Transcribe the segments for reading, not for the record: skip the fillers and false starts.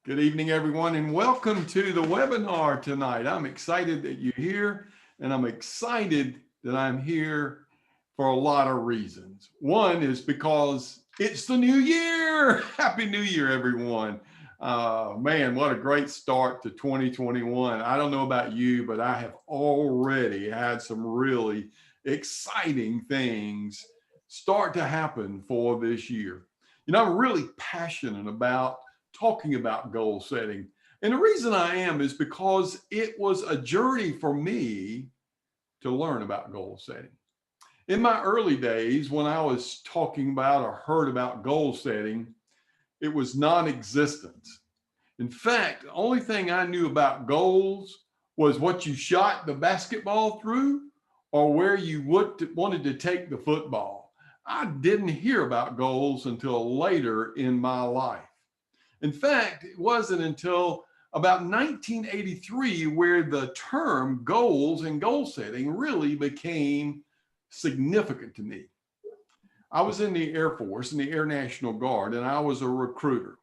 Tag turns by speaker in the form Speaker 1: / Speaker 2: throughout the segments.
Speaker 1: Good evening, everyone, and welcome to the webinar tonight. I'm excited that you're here, and I'm excited that I'm here for a lot of reasons. One is because it's the new year. Happy New Year, everyone. Man, what a great start to 2021. I don't know about you, but I have already had some really exciting things start to happen for this year. I'm really passionate about talking about goal setting. And the reason I am is because it was a journey for me to learn about goal setting. In my early days, when I was talking about or heard about goal setting, it was non existent. In fact, the only thing I knew about goals was what you shot the basketball through or where you wanted to take the football. I didn't hear about goals until later in my life. In fact, it wasn't until about 1983 where the term goals and goal setting really became significant to me. I was in the Air Force, in the Air National Guard, and I was a recruiter.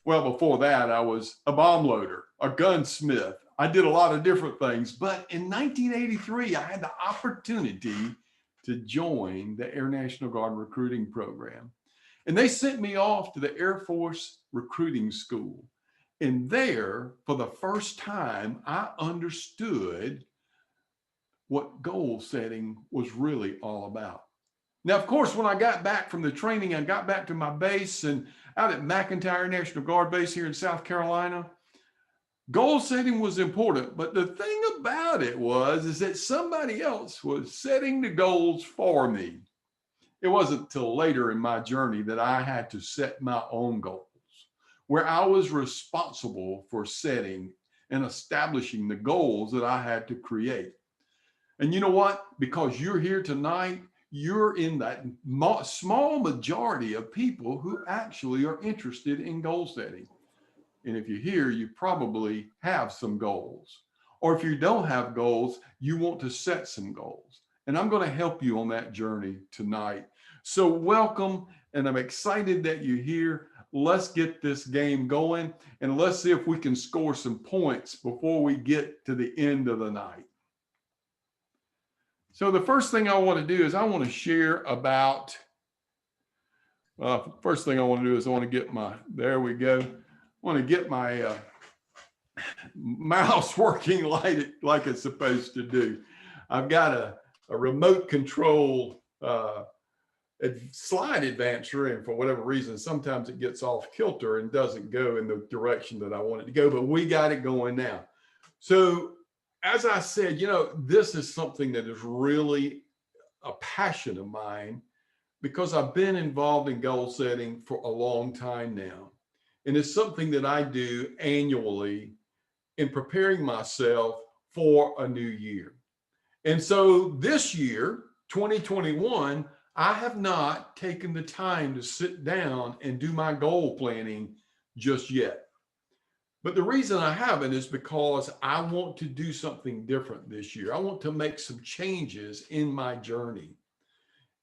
Speaker 1: Well, before that, I was a bomb loader, a gunsmith. I did a lot of different things. But in 1983, I had the opportunity to join the Air National Guard recruiting program. And they sent me off to the Air Force recruiting school. And there, for the first time, I understood what goal setting was really all about. Now, of course, when I got back from the training, I got back to my base and out at McEntire National Guard Base here in South Carolina. Goal setting was important, but the thing about it is that somebody else was setting the goals for me. It wasn't till later in my journey that I had to set my own goals, where I was responsible for setting and establishing the goals that I had to create. And you know what? Because you're here tonight, you're in that small majority of people who actually are interested in goal setting. And if you're here, you probably have some goals. Or if you don't have goals, you want to set some goals. And I'm going to help you on that journey tonight. So welcome, and I'm excited that you're here. Let's get this game going, and let's see if we can score some points before we get to the end of the night. So the first thing I want to do is I want to share about, first thing I want to do is I want to get my, there we go. I want to get my mouse working like it's supposed to do. I've got a remote control slide advancer, and for whatever reason, sometimes it gets off kilter and doesn't go in the direction that I want it to go, but we got it going now. So as I said, this is something that is really a passion of mine because I've been involved in goal setting for a long time now. And it's something that I do annually in preparing myself for a new year. And so this year, 2021, I have not taken the time to sit down and do my goal planning just yet. But the reason I haven't is because I want to do something different this year. I want to make some changes in my journey.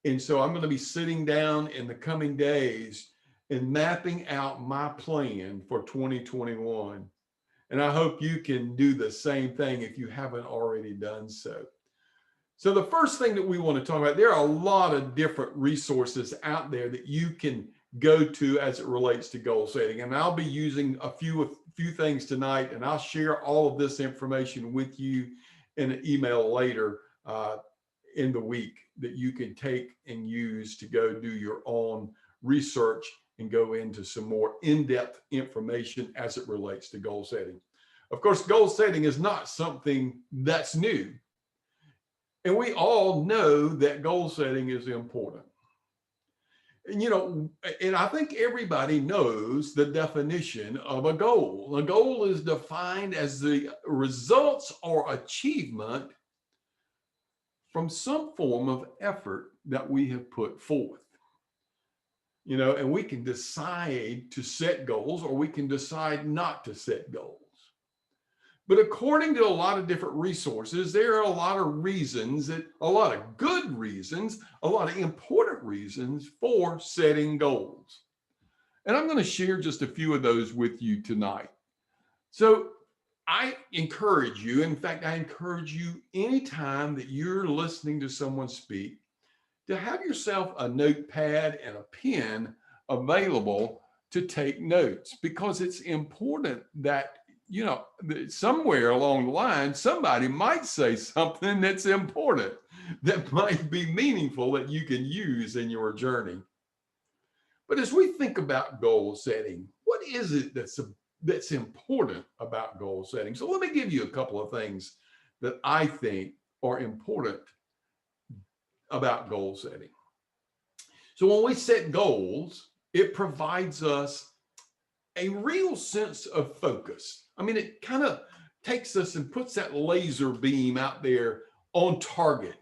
Speaker 1: And so I'm going to be sitting down in the coming days and mapping out my plan for 2021. And I hope you can do the same thing if you haven't already done so. So the first thing that we want to talk about, there are a lot of different resources out there that you can go to as it relates to goal setting. And I'll be using a few things tonight, and I'll share all of this information with you in an email later in the week that you can take and use to go do your own research and go into some more in-depth information as it relates to goal setting. Of course, goal setting is not something that's new. And we all know that goal setting is important. And I think everybody knows the definition of a goal. A goal is defined as the results or achievement from some form of effort that we have put forth. And we can decide to set goals or we can decide not to set goals. But according to a lot of different resources, there are a lot of reasons, a lot of good reasons, a lot of important reasons for setting goals. And I'm going to share just a few of those with you tonight. So I encourage you, in fact, I encourage you anytime that you're listening to someone speak, to have yourself a notepad and a pen available to take notes, because it's important that, somewhere along the line, somebody might say something that's important, that might be meaningful, that you can use in your journey. But as we think about goal setting, what is it that's important about goal setting? So let me give you a couple of things that I think are important about goal setting. So when we set goals, it provides us a real sense of focus. I mean, it kind of takes us and puts that laser beam out there on target.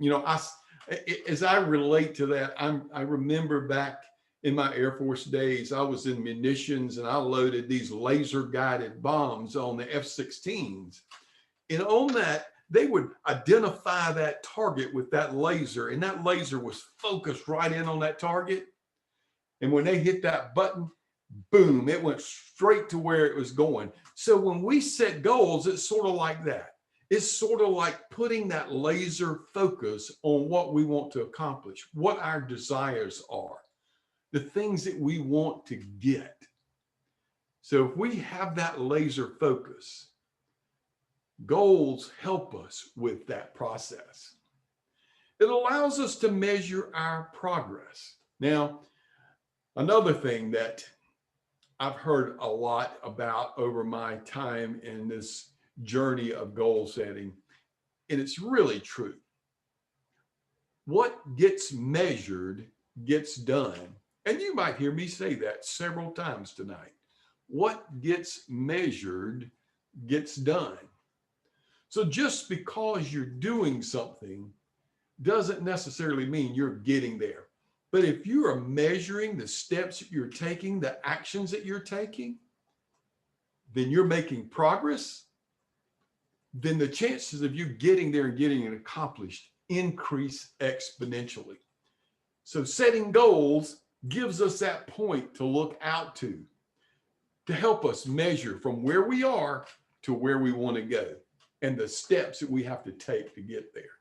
Speaker 1: As I relate to that, I remember back in my Air Force days, I was in munitions and I loaded these laser guided bombs on the F-16s. And on that, they would identify that target with that laser, and that laser was focused right in on that target. And when they hit that button, boom, it went straight to where it was going. So when we set goals, it's sort of like that. It's sort of like putting that laser focus on what we want to accomplish, what our desires are, the things that we want to get. So if we have that laser focus, goals help us with that process. It allows us to measure our progress. Now, another thing that I've heard a lot about over my time in this journey of goal setting, and it's really true. What gets measured gets done. And you might hear me say that several times tonight. What gets measured gets done. So just because you're doing something doesn't necessarily mean you're getting there. But if you are measuring the steps that you're taking, the actions that you're taking, then you're making progress, then the chances of you getting there and getting it accomplished increase exponentially. So setting goals gives us that point to look out to help us measure from where we are to where we want to go and the steps that we have to take to get there.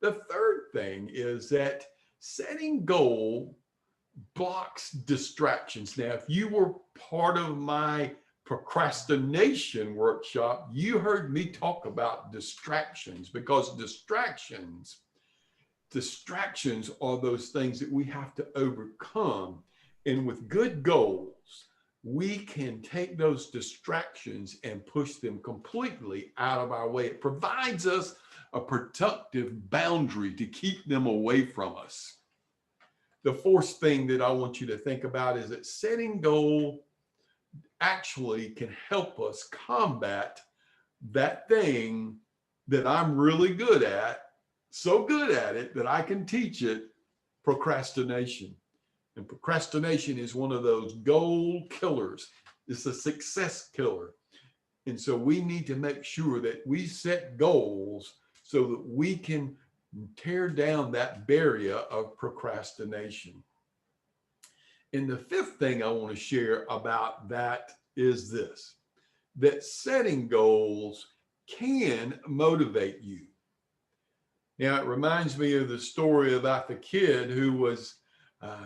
Speaker 1: The third thing is that setting goal blocks distractions. Now, if you were part of my procrastination workshop, you heard me talk about distractions, because distractions are those things that we have to overcome. And with good goals, we can take those distractions and push them completely out of our way. It provides us a productive boundary to keep them away from us. The fourth thing that I want you to think about is that setting goal actually can help us combat that thing that I'm really good at, so good at it that I can teach it, procrastination. And procrastination is one of those goal killers. It's a success killer. And so we need to make sure that we set goals so that we can tear down that barrier of procrastination. And the fifth thing I want to share about that is this, that setting goals can motivate you. Now, it reminds me of the story about the kid who was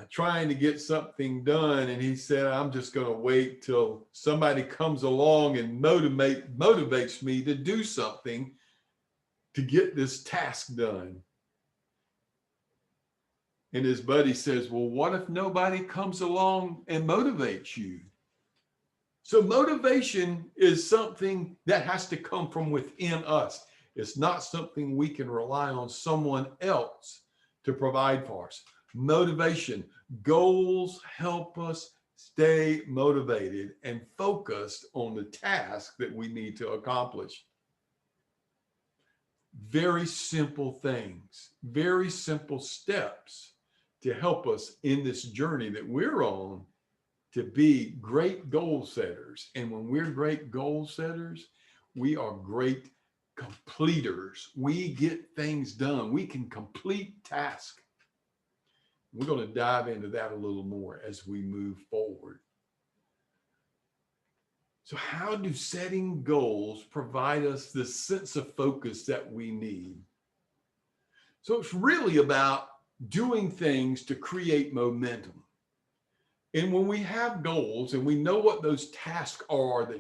Speaker 1: trying to get something done, and he said, I'm just going to wait till somebody comes along and motivates me to do something to get this task done. And his buddy says, well, what if nobody comes along and motivates you? So motivation is something that has to come from within us. It's not something we can rely on someone else to provide for us. Motivation, goals help us stay motivated and focused on the task that we need to accomplish. Very simple things, very simple steps to help us in this journey that we're on to be great goal setters. And when we're great goal setters, we are great completers. We get things done. We can complete tasks. We're going to dive into that a little more as we move forward. So how do setting goals provide us the sense of focus that we need? So it's really about doing things to create momentum. And when we have goals and we know what those tasks are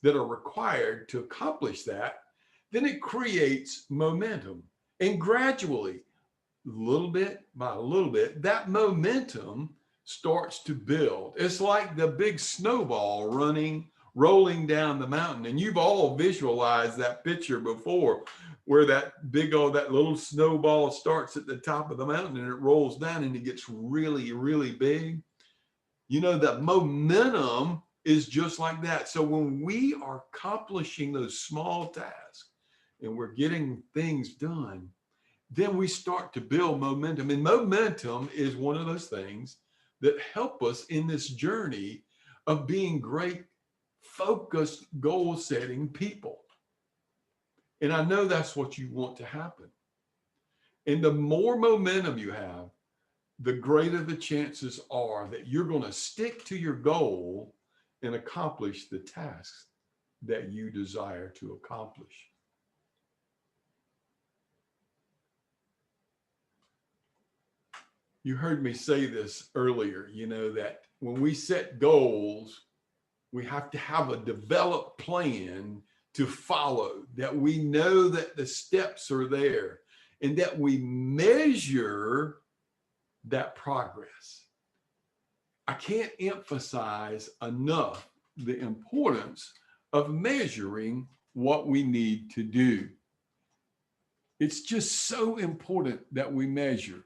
Speaker 1: that are required to accomplish that, then it creates momentum. And gradually, little bit by little bit, that momentum starts to build. It's like the big snowball rolling down the mountain. And you've all visualized that picture before where that little snowball starts at the top of the mountain and it rolls down and it gets really, really big. You know, that momentum is just like that. So when we are accomplishing those small tasks and we're getting things done, then we start to build momentum. And momentum is one of those things that help us in this journey of being great, focused, goal setting people. And I know that's what you want to happen. And the more momentum you have, the greater the chances are that you're going to stick to your goal and accomplish the tasks that you desire to accomplish. You heard me say this earlier, you know, that when we set goals, we have to have a developed plan to follow, that we know that the steps are there and that we measure that progress. I can't emphasize enough the importance of measuring what we need to do. It's just so important that we measure.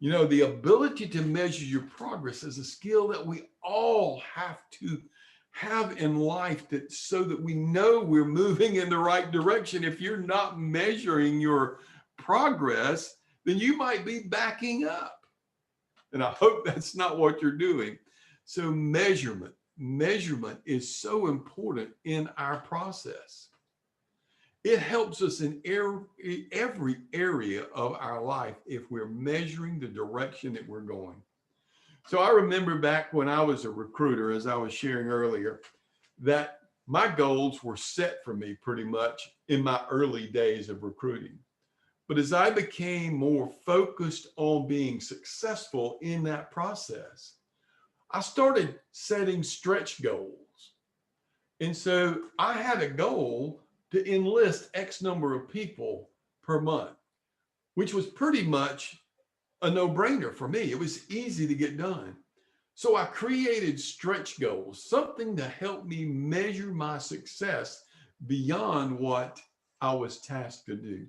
Speaker 1: You know, the ability to measure your progress is a skill that we all have to have in life, that so that we know we're moving in the right direction. If you're not measuring your progress, then you might be backing up. And I hope that's not what you're doing. So measurement is so important in our process. It helps us in every area of our life if we're measuring the direction that we're going. So I remember back when I was a recruiter, as I was sharing earlier, that my goals were set for me pretty much in my early days of recruiting. But as I became more focused on being successful in that process, I started setting stretch goals. And so I had a goal to enlist X number of people per month, which was pretty much a no-brainer for me. It was easy to get done. So I created stretch goals, something to help me measure my success beyond what I was tasked to do.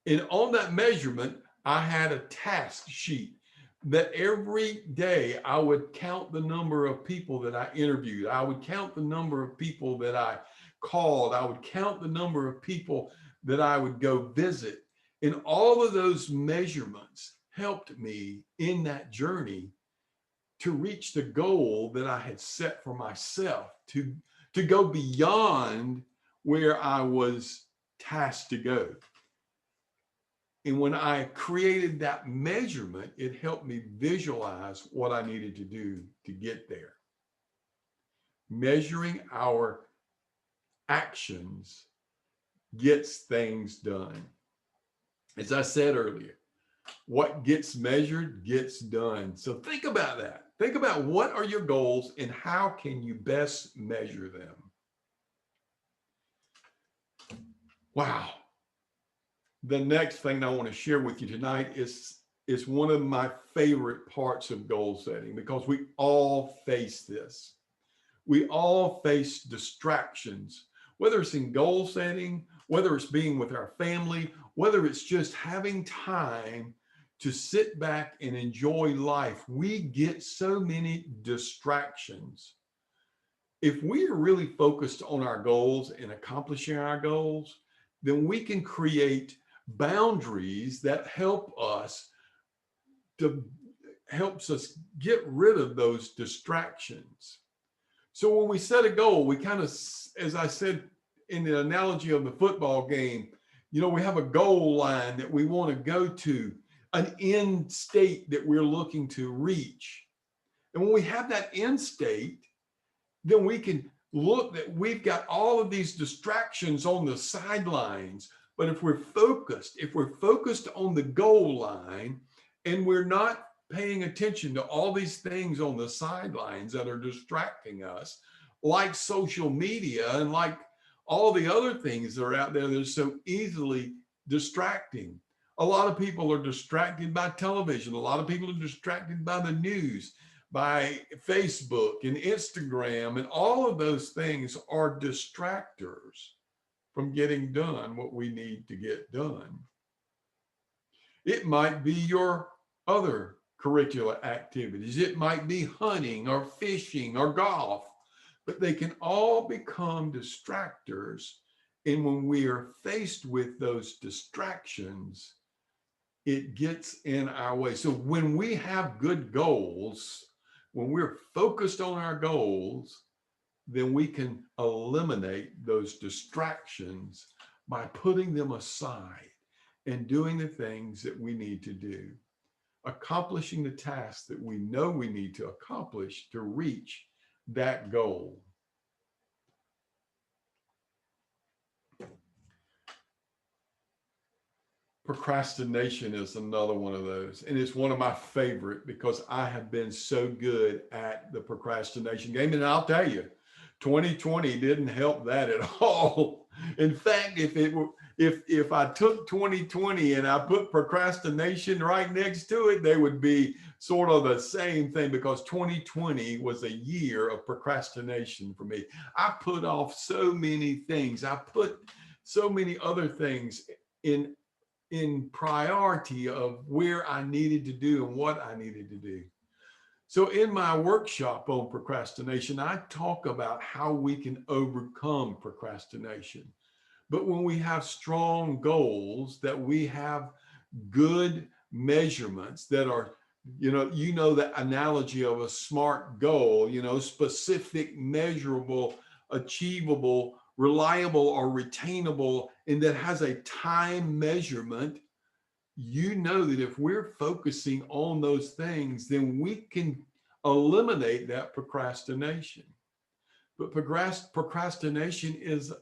Speaker 1: And on that measurement, I had a task sheet that every day I would count the number of people that I interviewed. I would count the number of people that I called. I would count the number of people that I would go visit. And all of those measurements helped me in that journey to reach the goal that I had set for myself, to go beyond where I was tasked to go. And when I created that measurement, it helped me visualize what I needed to do to get there. Measuring our actions gets things done. As I said earlier, what gets measured gets done. So think about that. Think about what are your goals and how can you best measure them? Wow. The next thing I want to share with you tonight is one of my favorite parts of goal setting, because we all face this. We all face distractions, whether it's in goal setting, whether it's being with our family, whether it's just having time to sit back and enjoy life. We get so many distractions. If we are really focused on our goals and accomplishing our goals, then we can create boundaries that helps us get rid of those distractions. So when we set a goal, we kind of, as I said in the analogy of the football game, you know, we have a goal line that we want to go to, an end state that we're looking to reach. And when we have that end state, then we can look that we've got all of these distractions on the sidelines. But if we're focused on the goal line and we're not paying attention to all these things on the sidelines that are distracting us, like social media and like all the other things that are out there that are so easily distracting. A lot of people are distracted by television. A lot of people are distracted by the news, by Facebook and Instagram, and all of those things are distractors from getting done what we need to get done. It might be your other curricular activities. It might be hunting or fishing or golf, but they can all become distractors. And when we are faced with those distractions, it gets in our way. So when we have good goals, when we're focused on our goals, then we can eliminate those distractions by putting them aside and doing the things that we need to do, accomplishing the tasks that we know we need to accomplish to reach that goal. Procrastination is another one of those. And it's one of my favorite because I have been so good at the procrastination game. And I'll tell you, 2020 didn't help that at all. In fact, if I took 2020 and I put procrastination right next to it, they would be sort of the same thing, because 2020 was a year of procrastination for me. I put off so many things. I put so many other things in priority of where I needed to do and what I needed to do. So in my workshop on procrastination, I talk about how we can overcome procrastination. But when we have strong goals, that we have good measurements that are, the analogy of a SMART goal, specific, measurable, achievable, reliable, or retainable, and that has a time measurement. That if we're focusing on those things, then we can eliminate that procrastination. But procrastination is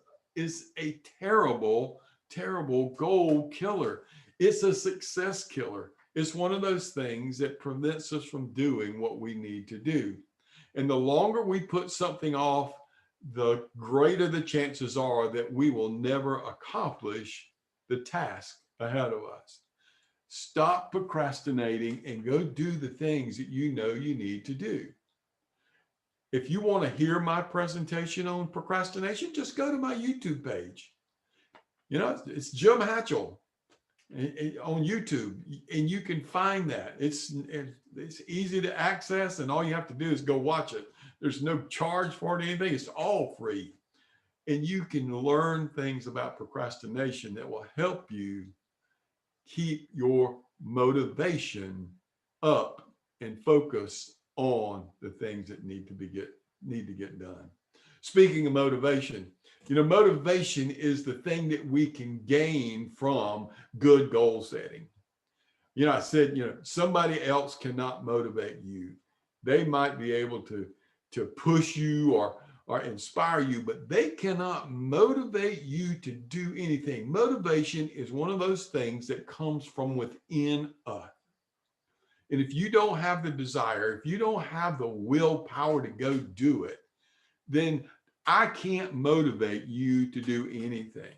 Speaker 1: a terrible, terrible goal killer. It's a success killer. It's one of those things that prevents us from doing what we need to do. And the longer we put something off, the greater the chances are that we will never accomplish the task ahead of us. Stop procrastinating and go do the things that you know you need to do. If you want to hear my presentation on procrastination, just go to my YouTube page. It's Jim Hatchell on YouTube, and you can find that. It's easy to access, and all you have to do is go watch it. There's no charge for it or anything. It's all free. And you can learn things about procrastination that will help you keep your motivation up and focus on the things that need to get done. Speaking of motivation, motivation is the thing that we can gain from good goal setting. I said, somebody else cannot motivate you. They might be able to push you or inspire you, but they cannot motivate you to do anything. Motivation is one of those things that comes from within us. And if you don't have the desire, if you don't have the willpower to go do it, then I can't motivate you to do anything.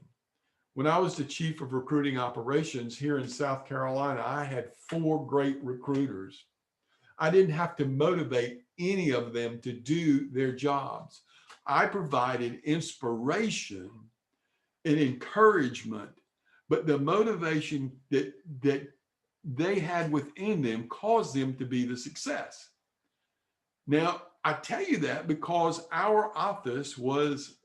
Speaker 1: When I was the chief of recruiting operations here in South Carolina, I had 4 great recruiters. I didn't have to motivate any of them to do their jobs. I provided inspiration and encouragement, but the motivation that they had within them caused them to be the success. Now, I tell you that because our office was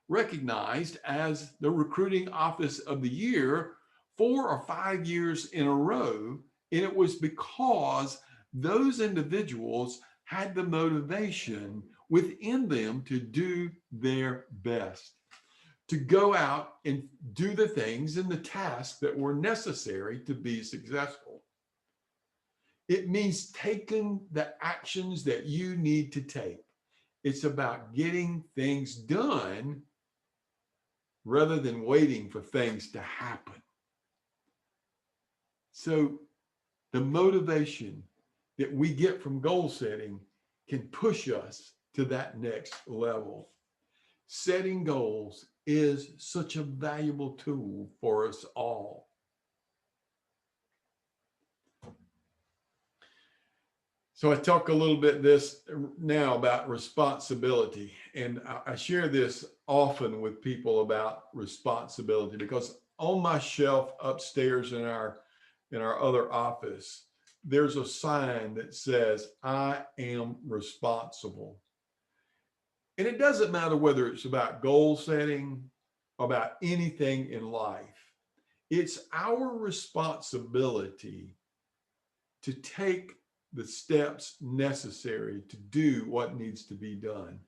Speaker 1: recognized as the recruiting office of the year 4 or 5 years in a row. And it was because those individuals had the motivation within them to do their best, to go out and do the things and the tasks that were necessary to be successful. It means taking the actions that you need to take. It's about getting things done rather than waiting for things to happen. So the motivation that we get from goal setting can push us to that next level. Setting goals is such a valuable tool for us all. So I talk a little bit this now about responsibility, and I share this often with people about responsibility because on my shelf upstairs in our other office, there's a sign that says, "I am responsible." And it doesn't matter whether it's about goal setting, about anything in life. It's our responsibility to take the steps necessary to do what needs to be done.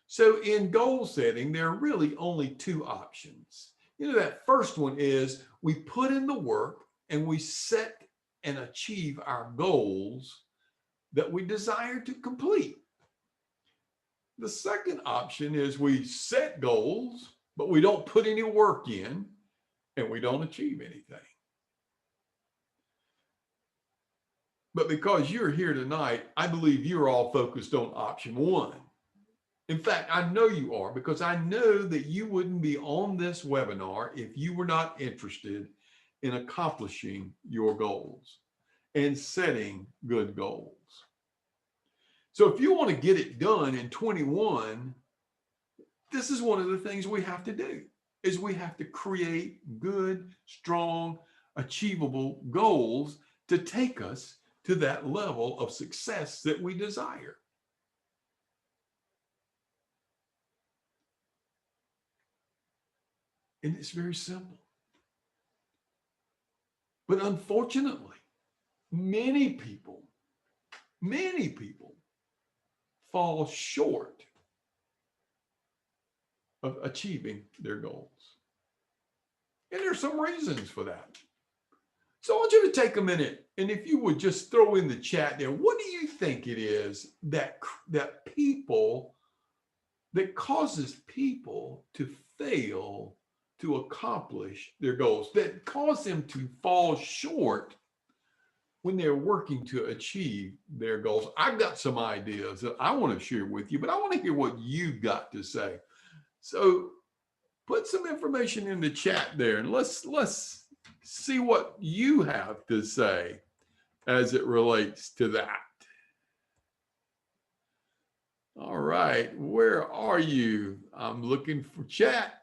Speaker 1: So in goal setting, there are really only two options. That first one is we put in the work and we set and achieve our goals that we desire to complete. The second option is we set goals, but we don't put any work in and we don't achieve anything. But because you're here tonight, I believe you're all focused on option one. In fact, I know you are because I know that you wouldn't be on this webinar if you were not interested in accomplishing your goals and setting good goals. So if you want to get it done in 21, this is one of the things we have to do is we have to create good, strong, achievable goals to take us to that level of success that we desire. And it's very simple. But unfortunately, many people fall short of achieving their goals. And there's some reasons for that. So I want you to take a minute, and if you would just throw in the chat there, what do you think it is that causes people to fail to accomplish their goals, that cause them to fall short when they're working to achieve their goals? I've got some ideas that I want to share with you, but I want to hear what you've got to say. So put some information in the chat there, and let's see what you have to say as it relates to that. All right, where are you? I'm looking for chat.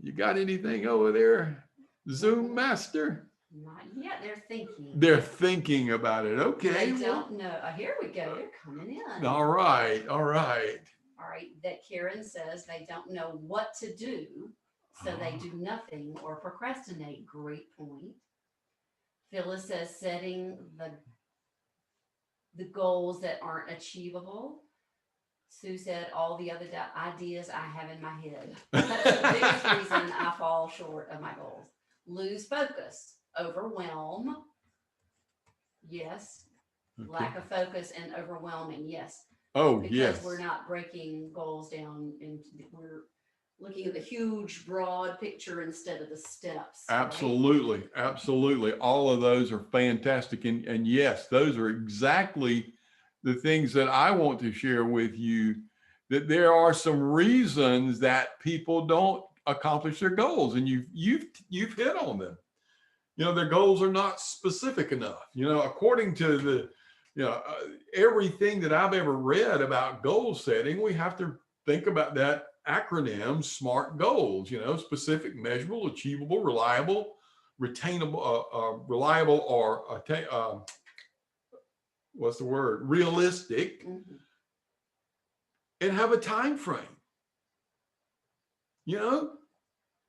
Speaker 1: You got anything over there, Zoom Master?
Speaker 2: Not yet. They're thinking.
Speaker 1: They're thinking about it. Okay.
Speaker 2: They don't know. Here we go. They're coming in.
Speaker 1: All right.
Speaker 2: All right. That Karen says they don't know what to do, so they do nothing or procrastinate. Great point. Phyllis says setting the goals that aren't achievable. Sue said all the other ideas I have in my head. That's the biggest reason I fall short of my goals. Lose focus, overwhelm. Yes.
Speaker 1: Okay.
Speaker 2: Lack of focus and overwhelming. Yes.
Speaker 1: Oh,
Speaker 2: because
Speaker 1: yes.
Speaker 2: We're not breaking goals down into we're looking at the huge, broad picture instead of the steps.
Speaker 1: Absolutely. Right? Absolutely. All of those are fantastic. And yes, those are exactly the things that I want to share with you, that there are some reasons that people don't accomplish their goals. And you've hit on them. Their goals are not specific enough. According to everything that I've ever read about goal setting, we have to think about that acronym SMART goals, specific, measurable, achievable, reliable, retainable, reliable, or realistic, mm-hmm. and have a time frame,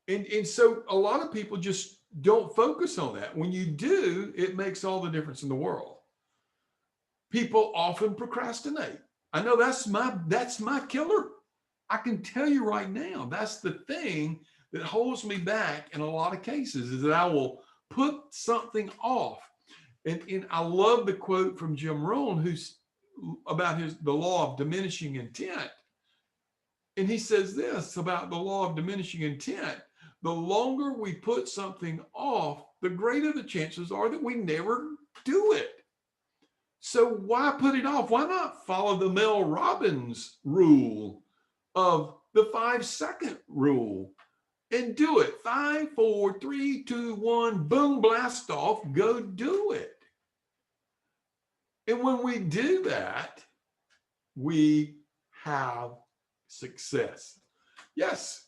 Speaker 1: and so a lot of people just don't focus on that. When you do, it makes all the difference in the world. People often procrastinate. I know that's my killer. I can tell you right now, that's the thing that holds me back in a lot of cases, is that I will put something off. And I love the quote from Jim Rohn, who's about the law of diminishing intent. And he says this about the law of diminishing intent: the longer we put something off, the greater the chances are that we never do it. So why put it off? Why not follow the Mel Robbins rule of the 5-second rule and do it? 5, 4, 3, 2, 1, boom, blast off, go do it. And when we do that, we have success. Yes.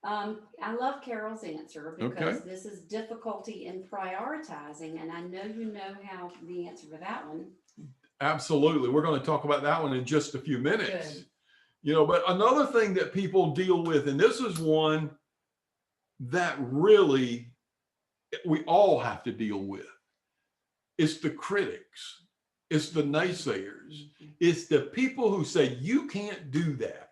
Speaker 2: I love Carol's answer
Speaker 1: Okay.
Speaker 2: because this is difficulty in prioritizing, and I know you know how the answer for that one.
Speaker 1: Absolutely. We're going to talk about that one in just a few minutes.
Speaker 2: Good.
Speaker 1: You know, but another thing that people deal with, and this is one that really we all have to deal with, it's the critics, it's the naysayers, it's the people who say you can't do that.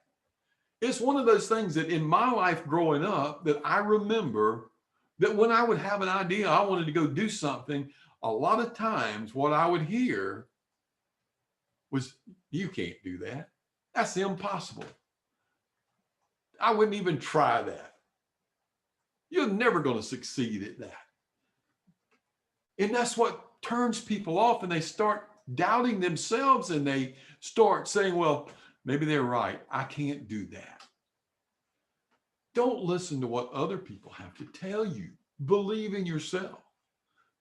Speaker 1: It's one of those things that in my life growing up, that I remember that when I would have an idea, I wanted to go do something, a lot of times what I would hear was, you can't do that. That's impossible. I wouldn't even try that. You're never going to succeed at that. And that's what turns people off, and they start doubting themselves, and they start saying, well, maybe they're right. I can't do that. Don't listen to what other people have to tell you. Believe in yourself.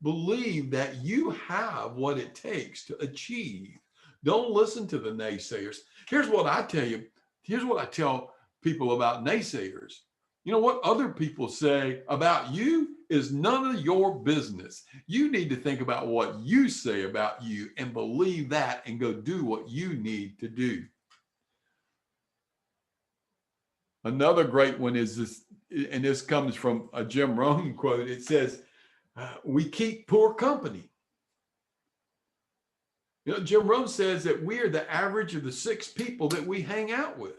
Speaker 1: Believe that you have what it takes to achieve. Don't listen to the naysayers. Here's what I tell you. Here's what I tell people about naysayers. You know, what other people say about you is none of your business. You need to think about what you say about you and believe that and go do what you need to do. Another great one is this, and this comes from a Jim Rohn quote. It says, we keep poor company. You know, Jim Rohn says that we are the average of the 6 people that we hang out with.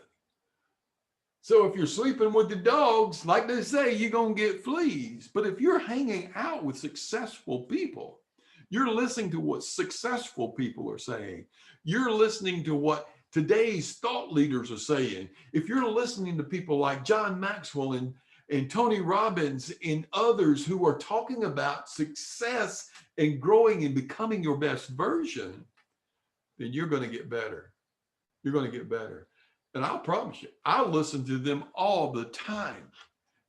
Speaker 1: So if you're sleeping with the dogs, like they say, you're going to get fleas. But if you're hanging out with successful people, you're listening to what successful people are saying. You're listening to what today's thought leaders are saying. If you're listening to people like John Maxwell and Tony Robbins and others who are talking about success and growing and becoming your best version, then you're going to get better. You're going to get better. And I'll promise you, I listen to them all the time.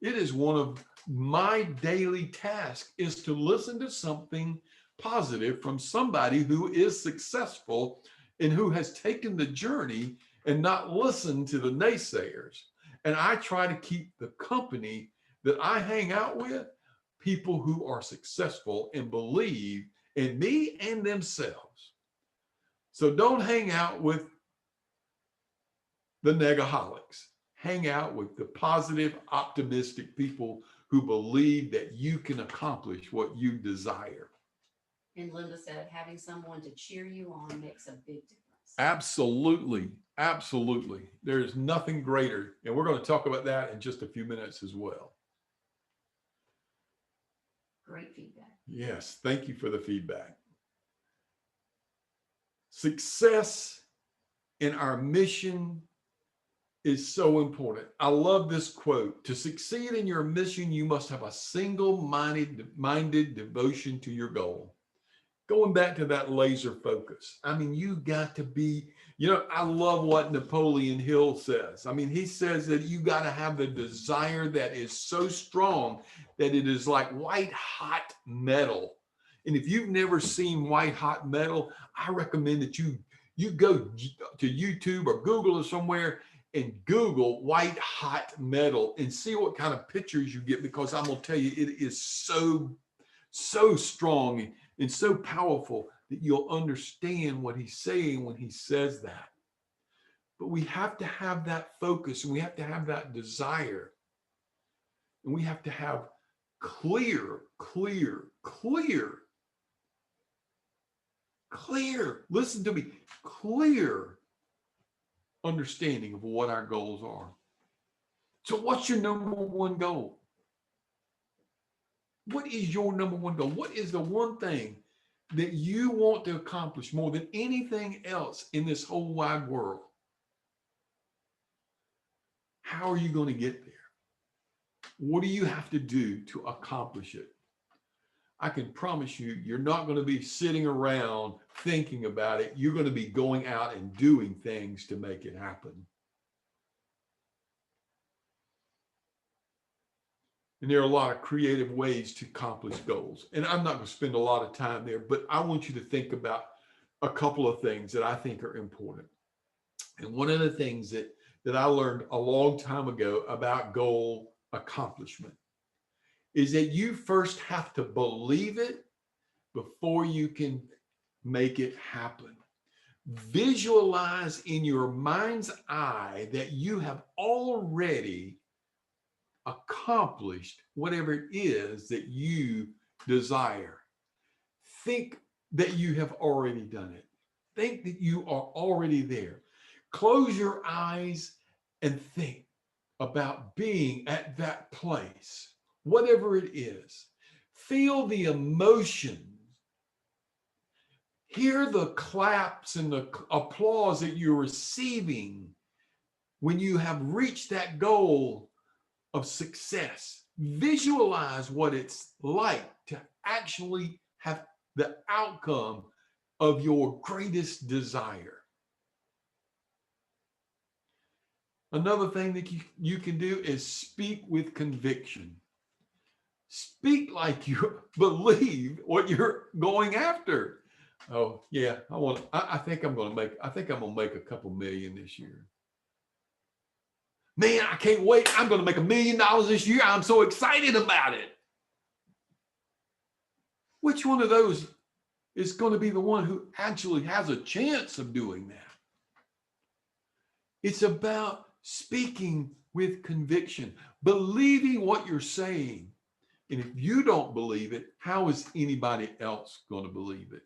Speaker 1: It is one of my daily tasks is to listen to something positive from somebody who is successful and who has taken the journey and not listen to the naysayers. And I try to keep the company that I hang out with, people who are successful and believe in me and themselves. So don't hang out with the negaholics. Hang out with the positive, optimistic people who believe that you can accomplish what you desire.
Speaker 2: And Linda said, having someone to cheer you on makes a big difference.
Speaker 1: Absolutely. Absolutely. There's nothing greater. And we're going to talk about that in just a few minutes as well.
Speaker 2: Great feedback.
Speaker 1: Yes. Thank you for the feedback. Success in our mission is so important. I love this quote. To succeed in your mission, you must have a single-minded devotion to your goal. Going back to that laser focus. I mean, you got to be, you know, I love what Napoleon Hill says. I mean, he says that you got to have the desire that is so strong that it is like white hot metal. And if you've never seen white hot metal, I recommend that you go to YouTube or Google or somewhere and Google white hot metal and see what kind of pictures you get, because I'm going to tell you, it is so strong and so powerful that you'll understand what he's saying when he says that. But we have to have that focus, and we have to have that desire, and we have to have clear, listen to me, clear understanding of what our goals are. So what's your number one goal? What is your number one goal? What is the one thing that you want to accomplish more than anything else in this whole wide world, how are you going to get there? What do you have to do to accomplish it? I can promise you, you're not going to be sitting around thinking about it. You're going to be going out and doing things to make it happen. And there are a lot of creative ways to accomplish goals. And I'm not going to spend a lot of time there, but I want you to think about a couple of things that I think are important. And one of the things that I learned a long time ago about goal accomplishment is that you first have to believe it before you can make it happen. Visualize in your mind's eye that you have already accomplished whatever it is that you desire. Think that you have already done it. Think that you are already there. Close your eyes and think about being at that place, whatever it is. Feel the emotions. Hear the claps and the applause that you're receiving when you have reached that goal of success. Visualize what it's like to actually have the outcome of your greatest desire. Another thing that you can do is speak with conviction. Speak like you believe what you're going after. Oh yeah, I think I'm gonna make a couple million this year. Man, I can't wait. I'm gonna make $1 million this year. I'm so excited about it. Which one of those is going to be the one who actually has a chance of doing that? It's about speaking with conviction, believing what you're saying. And if you don't believe it, how is anybody else going to believe it?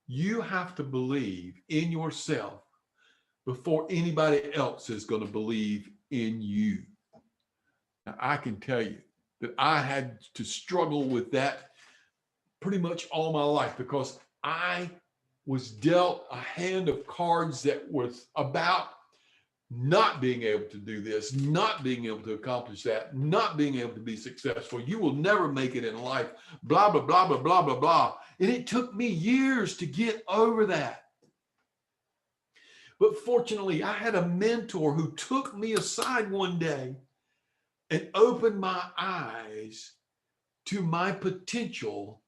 Speaker 1: You have to believe in yourself before anybody else is going to believe in you. Now, I can tell you that I had to struggle with that pretty much all my life because I was dealt a hand of cards that was about not being able to do this, not being able to accomplish that, not being able to be successful. You will never make it in life, blah, blah, blah, blah, blah, blah, blah. And it took me years to get over that. But fortunately, I had a mentor who took me aside one day and opened my eyes to my potential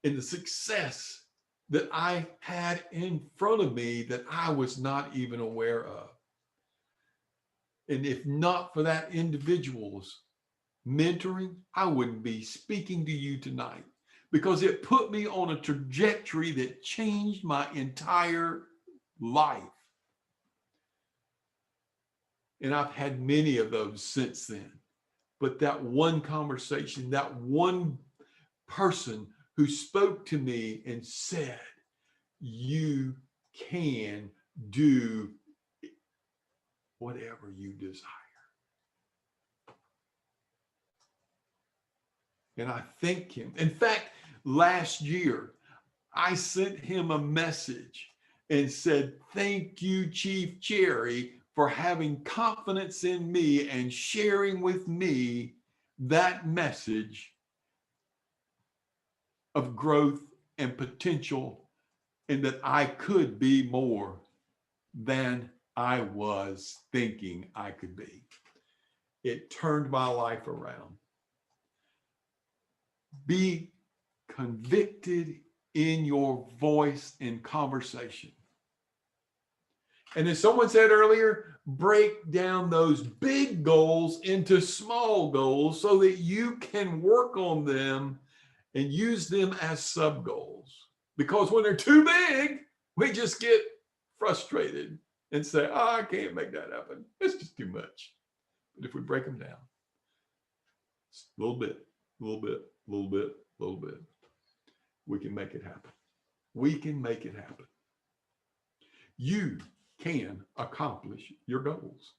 Speaker 1: and the success that I had in front of me that I was not even aware of. And if not for that individual's mentoring, I wouldn't be speaking to you tonight because it put me on a trajectory that changed my entire life. And I've had many of those since then. But that one conversation, that one person who spoke to me and said, you can do whatever you desire. And I thank him. In fact, last year, I sent him a message and said, thank you, Chief Cherry, for having confidence in me and sharing with me that message of growth and potential, and that I could be more than I was thinking I could be. It turned my life around. Be convicted in your voice in conversation. And as someone said earlier, break down those big goals into small goals so that you can work on them and use them as sub goals. Because when they're too big, we just get frustrated and say, oh, I can't make that happen. It's just too much. But if we break them down, a little bit, we can make it happen. We can make it happen. You can accomplish your goals.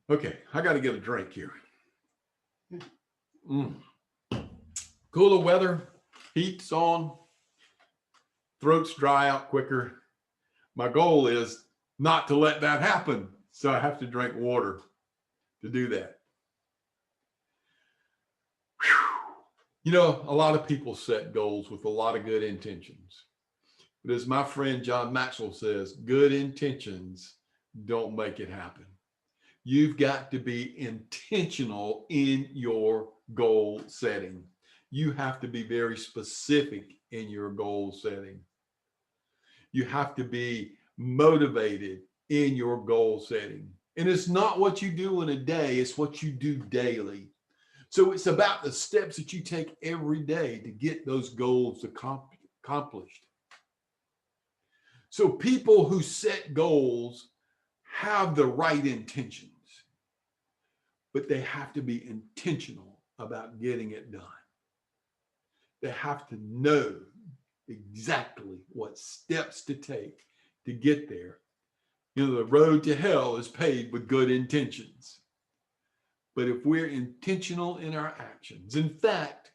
Speaker 1: Okay, I got to get a drink here. Cooler weather, heat's on, throats dry out quicker. My goal is not to let that happen. So I have to drink water to do that. Whew. You know, a lot of people set goals with a lot of good intentions. But as my friend John Maxwell says, good intentions don't make it happen. You've got to be intentional in your goal setting. You have to be very specific in your goal setting. You have to be motivated in your goal setting. And it's not what you do in a day, it's what you do daily. So it's about the steps that you take every day to get those goals accomplished. So people who set goals have the right intentions, but they have to be intentional about getting it done. They have to know exactly what steps to take to get there. You know, the road to hell is paved with good intentions. But if we're intentional in our actions, in fact,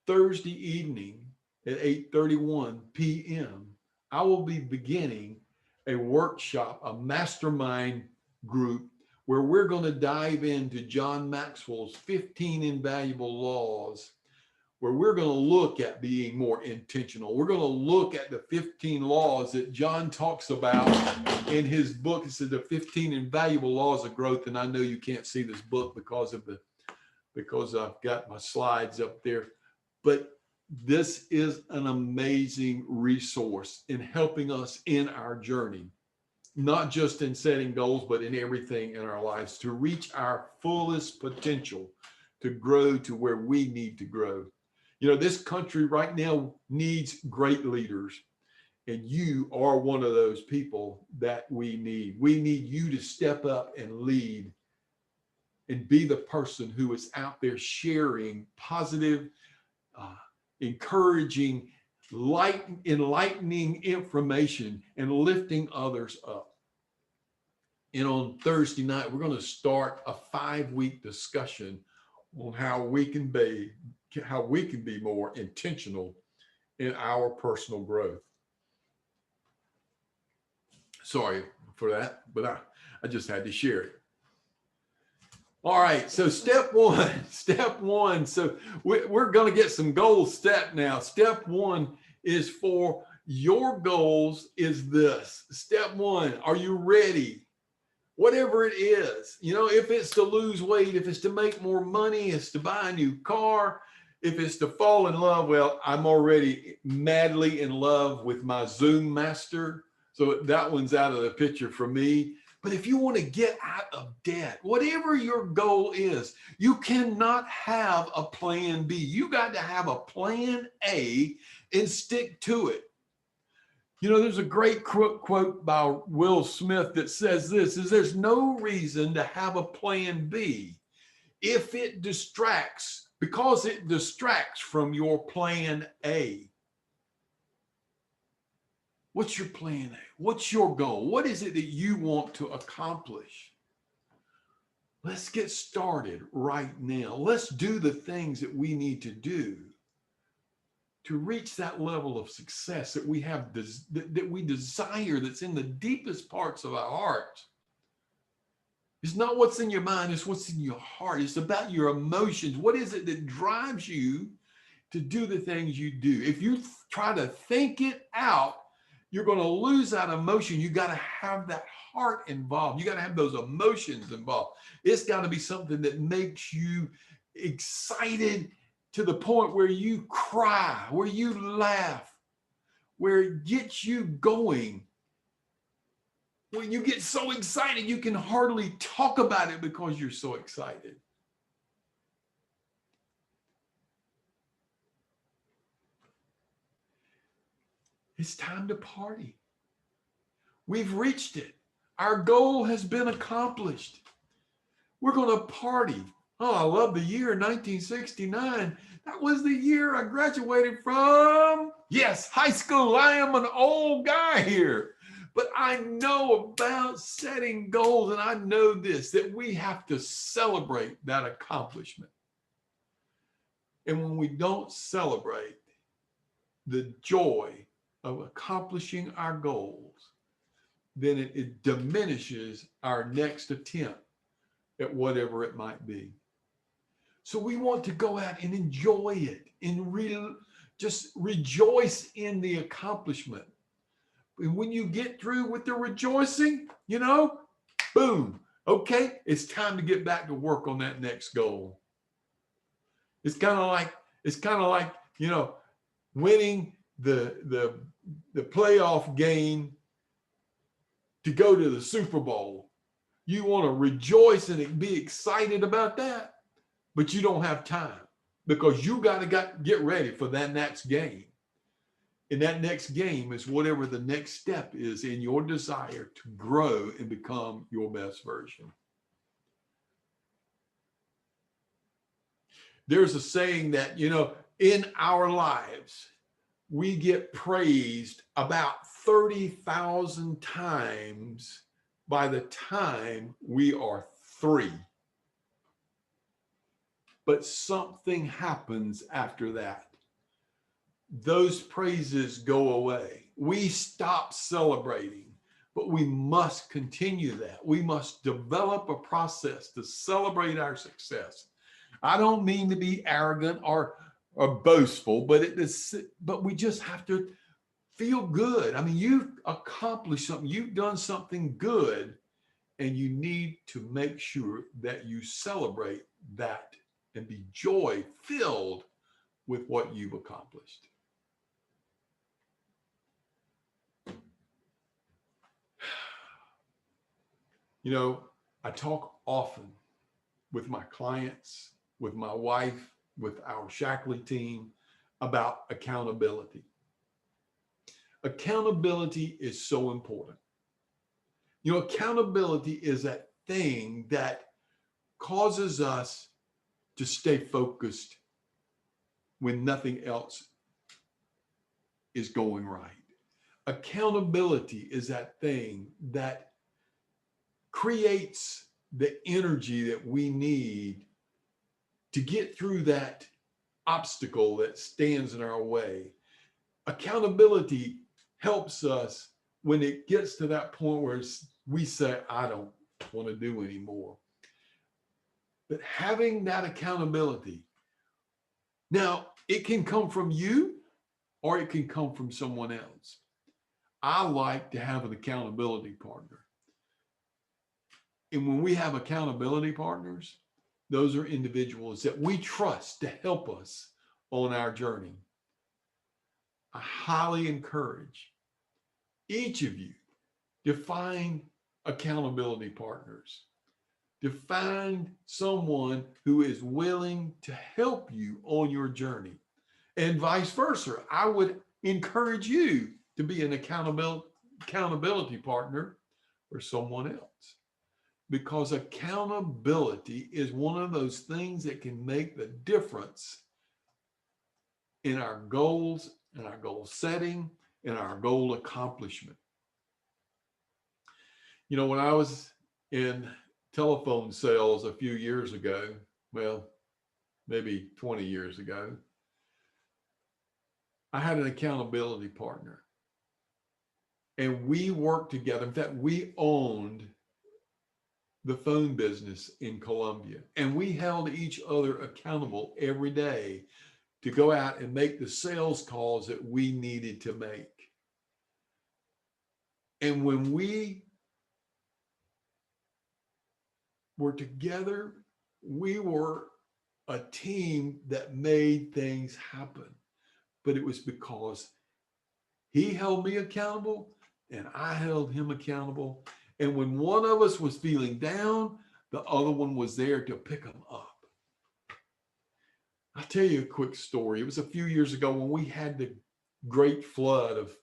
Speaker 1: Thursday evening at 8:31 p.m., I will be beginning a workshop, a mastermind group where we're going to dive into John Maxwell's 15 invaluable laws, where we're going to look at being more intentional. We're going to look at the 15 laws that John talks about in his book. It's the 15 invaluable laws of growth. And I know you can't see this book because I've got my slides up there, but this is an amazing resource in helping us in our journey, not just in setting goals, but in everything in our lives to reach our fullest potential, to grow to where we need to grow. You know, this country right now needs great leaders, and you are one of those people that we need. We need you to step up and lead and be the person who is out there sharing positive, encouraging, enlightening information and lifting others up. And on Thursday night, we're going to start a 5-week discussion on how we can be more intentional in our personal growth. Sorry for that, but I just had to share it. All right, so step one. So we're going to get some goals set now. Step one is for your goals is this. Step one, are you ready? Whatever it is, you know, if it's to lose weight, if it's to make more money, it's to buy a new car, if it's to fall in love, well, I'm already madly in love with my Zoom master. So that one's out of the picture for me. But if you want to get out of debt, whatever your goal is, you cannot have a plan B. You got to have a plan A and stick to it. You know, there's a great quote by Will Smith that says this, is there's no reason to have a plan B if it distracts, because it distracts from your plan A. What's your plan A? What's your goal? What is it that you want to accomplish? Let's get started right now. Let's do the things that we need to do to reach that level of success that we have, that we desire, that's in the deepest parts of our heart. It's not what's in your mind, it's what's in your heart. It's about your emotions. What is it that drives you to do the things you do? If you try to think it out, you're going to lose that emotion. You got to have that heart involved. You got to have those emotions involved. It's got to be something that makes you excited to the point where you cry, where you laugh, where it gets you going. When you get so excited, you can hardly talk about it because you're so excited. It's time to party. We've reached it. Our goal has been accomplished. We're going to party. Oh, I love the year 1969. That was the year I graduated from, yes, high school. I am an old guy here. But I know about setting goals, and I know this, that we have to celebrate that accomplishment. And when we don't celebrate the joy of accomplishing our goals, then it diminishes our next attempt at whatever it might be. So we want to go out and enjoy it and just rejoice in the accomplishment. And when you get through with the rejoicing, boom, okay, it's time to get back to work on that next goal. It's kind of like winning the playoff game to go to the Super Bowl. You want to rejoice and be excited about that, but you don't have time because you got to get ready for that next game. And that next game is whatever the next step is in your desire to grow and become your best version. There's a saying that, in our lives, we get praised about 30,000 times by the time we are 3. But something happens after that. Those praises go away. We stop celebrating, but we must continue that. We must develop a process to celebrate our success. I don't mean to be arrogant or boastful, but we just have to feel good. I mean, you've accomplished something, you've done something good, and you need to make sure that you celebrate that and be joy filled with what you've accomplished. I talk often with my clients, with my wife, with our Shackley team about accountability. Accountability is so important. Accountability is that thing that causes us to stay focused when nothing else is going right. Accountability is that thing that creates the energy that we need to get through that obstacle that stands in our way. Accountability helps us when it gets to that point where we say, I don't want to do anymore. But having that accountability, now it can come from you or it can come from someone else. I like to have an accountability partner. And when we have accountability partners, those are individuals that we trust to help us on our journey. I highly encourage each of you to find accountability partners, to find someone who is willing to help you on your journey, and vice versa. I would encourage you to be an accountability partner for someone else, because accountability is one of those things that can make the difference in our goals and our goal setting and our goal accomplishment. When I was in telephone sales a few years ago, well, maybe 20 years ago, I had an accountability partner and we worked together. In fact, we owned the phone business in Columbia, and we held each other accountable every day to go out and make the sales calls that we needed to make. And when we were together, we were a team that made things happen. But it was because he held me accountable and I held him accountable. And when one of us was feeling down, the other one was there to pick him up. I'll tell you a quick story. It was a few years ago when we had the great flood of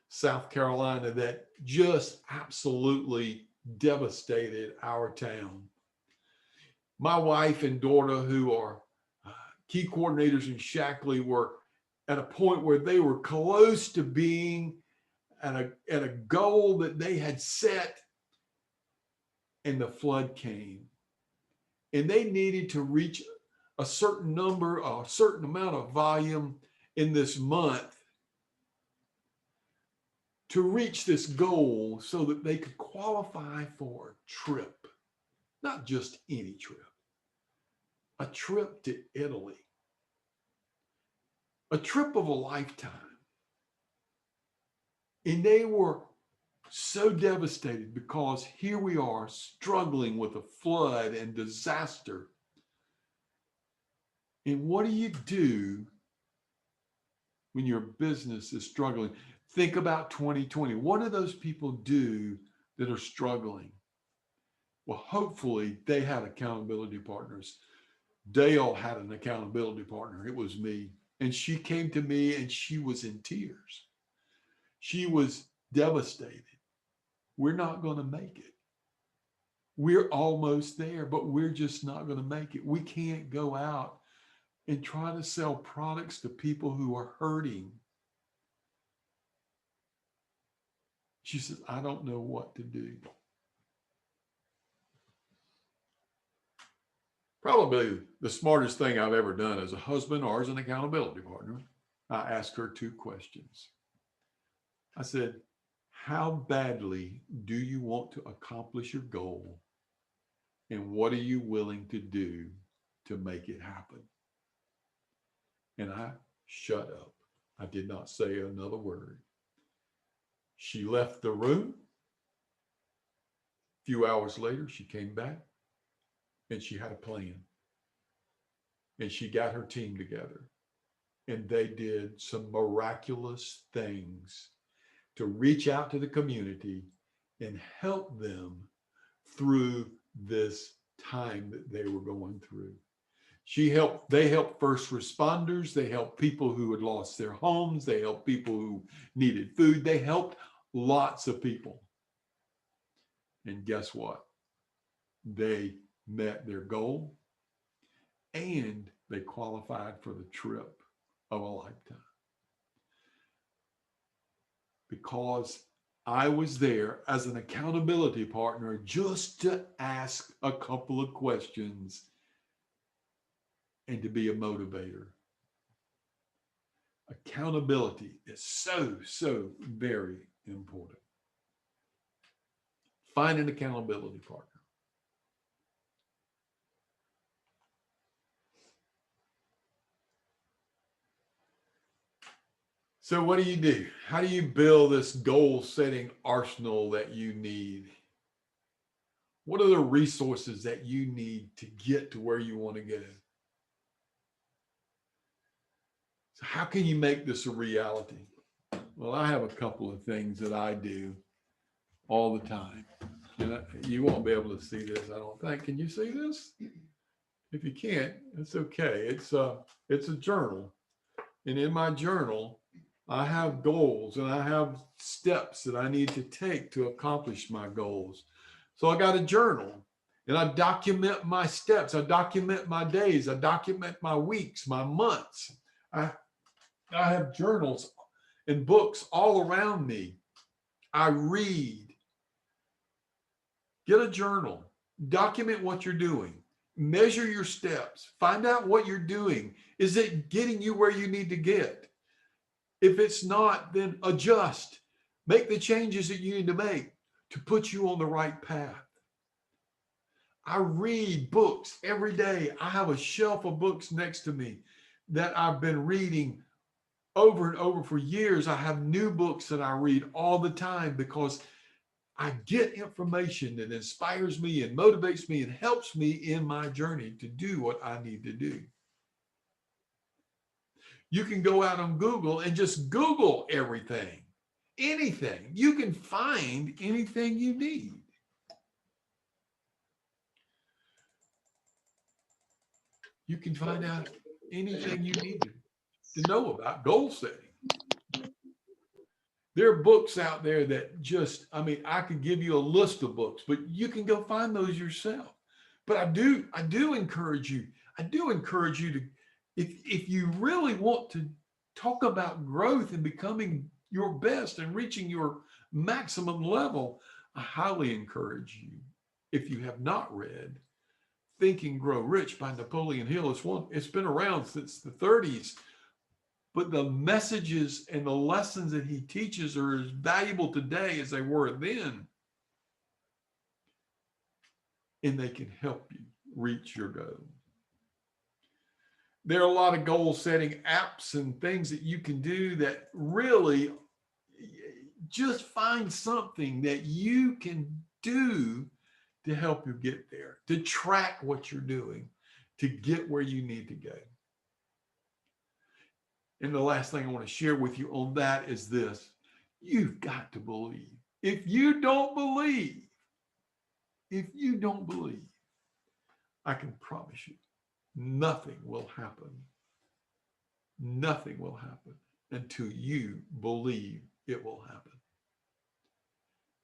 Speaker 1: South Carolina that just absolutely devastated our town. My wife and daughter, who are key coordinators in Shackley, were at a point where they were close to being at a goal that they had set, and the flood came. And they needed to reach a certain number, a certain amount of volume in this month to reach this goal so that they could qualify for a trip, not just any trip, a trip to Italy, a trip of a lifetime. And they were so devastated because here we are struggling with a flood and disaster. And what do you do when your business is struggling? Think about 2020. What do those people do that are struggling? Well, hopefully they had accountability partners. Dale had an accountability partner. It was me. And she came to me and she was in tears. She was devastated. We're not going to make it. We're almost there, but we're just not going to make it. We can't go out and try to sell products to people who are hurting. She says, I don't know what to do. Probably the smartest thing I've ever done as a husband or as an accountability partner, I asked her two questions. I said, how badly do you want to accomplish your goal? And what are you willing to do to make it happen? And I shut up. I did not say another word. She left the room. A few hours later, she came back and she had a plan. And she got her team together. And they did some miraculous things to reach out to the community and help them through this time that they were going through. They helped first responders, they helped people who had lost their homes, they helped people who needed food, they helped lots of people. And guess what? They met their goal and they qualified for the trip of a lifetime. Because I was there as an accountability partner just to ask a couple of questions and to be a motivator. Accountability is so, so very important. Find an accountability partner. So what do? How do you build this goal-setting arsenal that you need? What are the resources that you need to get to where you want to get? So how can you make this a reality? Well, I have a couple of things that I do all the time. And you won't be able to see this, I don't think. Can you see this? If you can't, it's okay. It's a journal. And in my journal, I have goals and I have steps that I need to take to accomplish my goals. So I got a journal and I document my steps. I document my days. I document my weeks, my months. I have journals and books all around me. I read. Get a journal. Document what you're doing. Measure your steps. Find out what you're doing. Is it getting you where you need to get? If it's not, then adjust. Make the changes that you need to make to put you on the right path. I read books every day. I have a shelf of books next to me that I've been reading over and over for years. I have new books that I read all the time because I get information that inspires me and motivates me and helps me in my journey to do what I need to do. You can go out on Google and just Google everything, anything. You can find anything you need. You can find out anything you need to know about goal setting. There are books out there that just, I mean, I could give you a list of books, but you can go find those yourself. But I do encourage you. I do encourage you to, if you really want to talk about growth and becoming your best and reaching your maximum level, I highly encourage you, if you have not read Think and Grow Rich by Napoleon Hill. It's been around since the 30s, but the messages and the lessons that he teaches are as valuable today as they were then. And they can help you reach your goal. There are a lot of goal setting apps and things that you can do that really just find something that you can do to help you get there, to track what you're doing, to get where you need to go. And the last thing I want to share with you on that is this: you've got to believe. If you don't believe, I can promise you nothing will happen. Nothing will happen until you believe it will happen.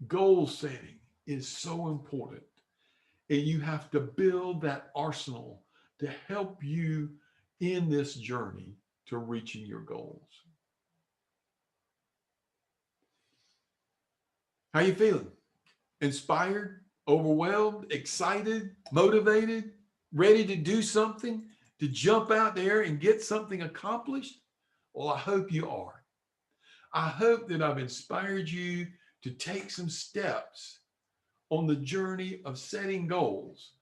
Speaker 1: Goal setting is so important, and you have to build that arsenal to help you in this journey to reaching your goals. How you feeling? Inspired, overwhelmed, excited, motivated, ready to do something, to jump out there and get something accomplished? Well, I hope you are. I hope that I've inspired you to take some steps on the journey of setting goals.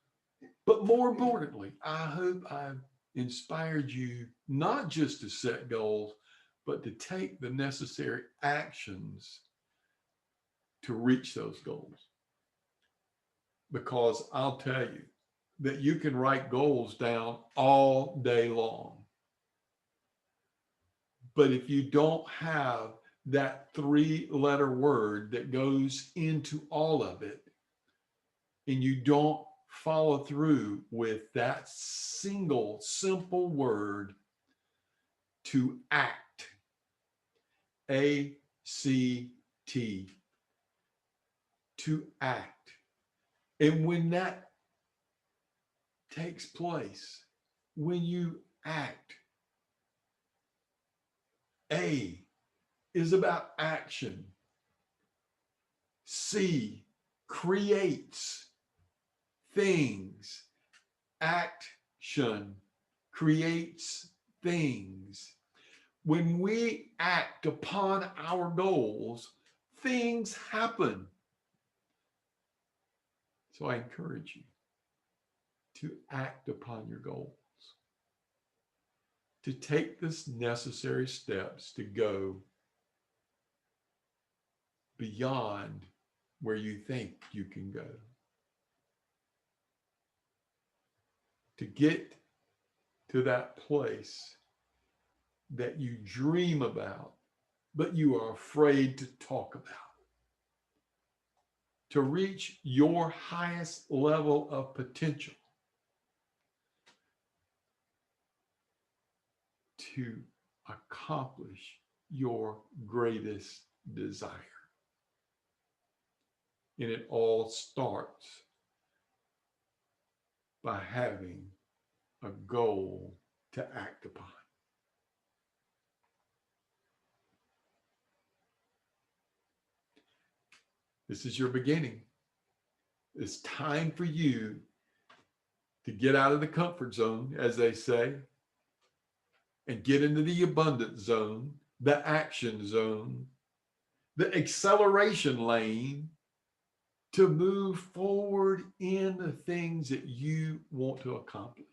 Speaker 1: But more importantly, I hope I've inspired you not just to set goals, but to take the necessary actions to reach those goals. Because I'll tell you that you can write goals down all day long. But if you don't have that three-letter word that goes into all of it, and you don't follow through with that single simple word, to act, ACT, to act. And when that takes place, when you act, A is about action. C creates things. Action creates things. When we act upon our goals, things happen. So I encourage you to act upon your goals, to take the necessary steps to go beyond where you think you can go, to get to that place that you dream about, but you are afraid to talk about, to reach your highest level of potential, to accomplish your greatest desire. And it all starts by having a goal to act upon. This is your beginning. It's time for you to get out of the comfort zone, as they say, and get into the abundance zone, the action zone, the acceleration lane, to move forward in the things that you want to accomplish.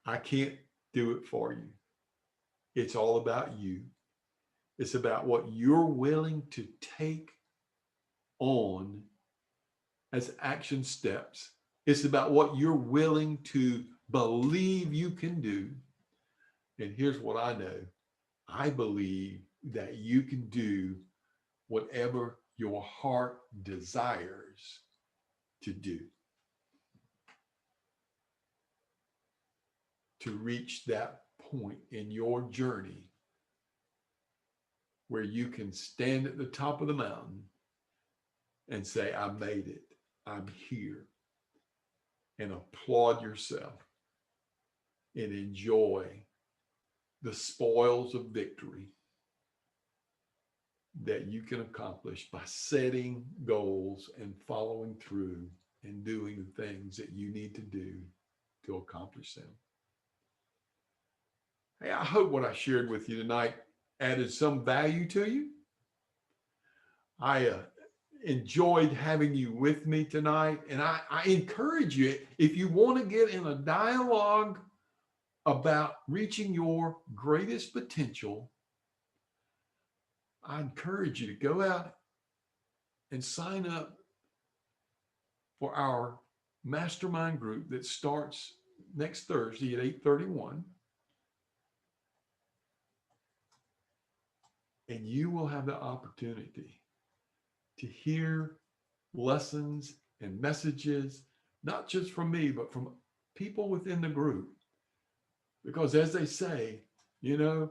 Speaker 1: I can't do it for you. It's all about you. It's about what you're willing to take on as action steps. It's about what you're willing to believe you can do. And here's what I know. I believe that you can do whatever your heart desires to do, to reach that point in your journey where you can stand at the top of the mountain and say, I made it, I'm here, and applaud yourself and enjoy the spoils of victory that you can accomplish by setting goals and following through and doing the things that you need to do to accomplish them. Hey, I hope what I shared with you tonight added some value to you. I enjoyed having you with me tonight. And I encourage you, if you want to get in a dialogue about reaching your greatest potential, I encourage you to go out and sign up for our mastermind group that starts next Thursday at 8:31. And you will have the opportunity to hear lessons and messages, not just from me, but from people within the group. Because as they say, you know,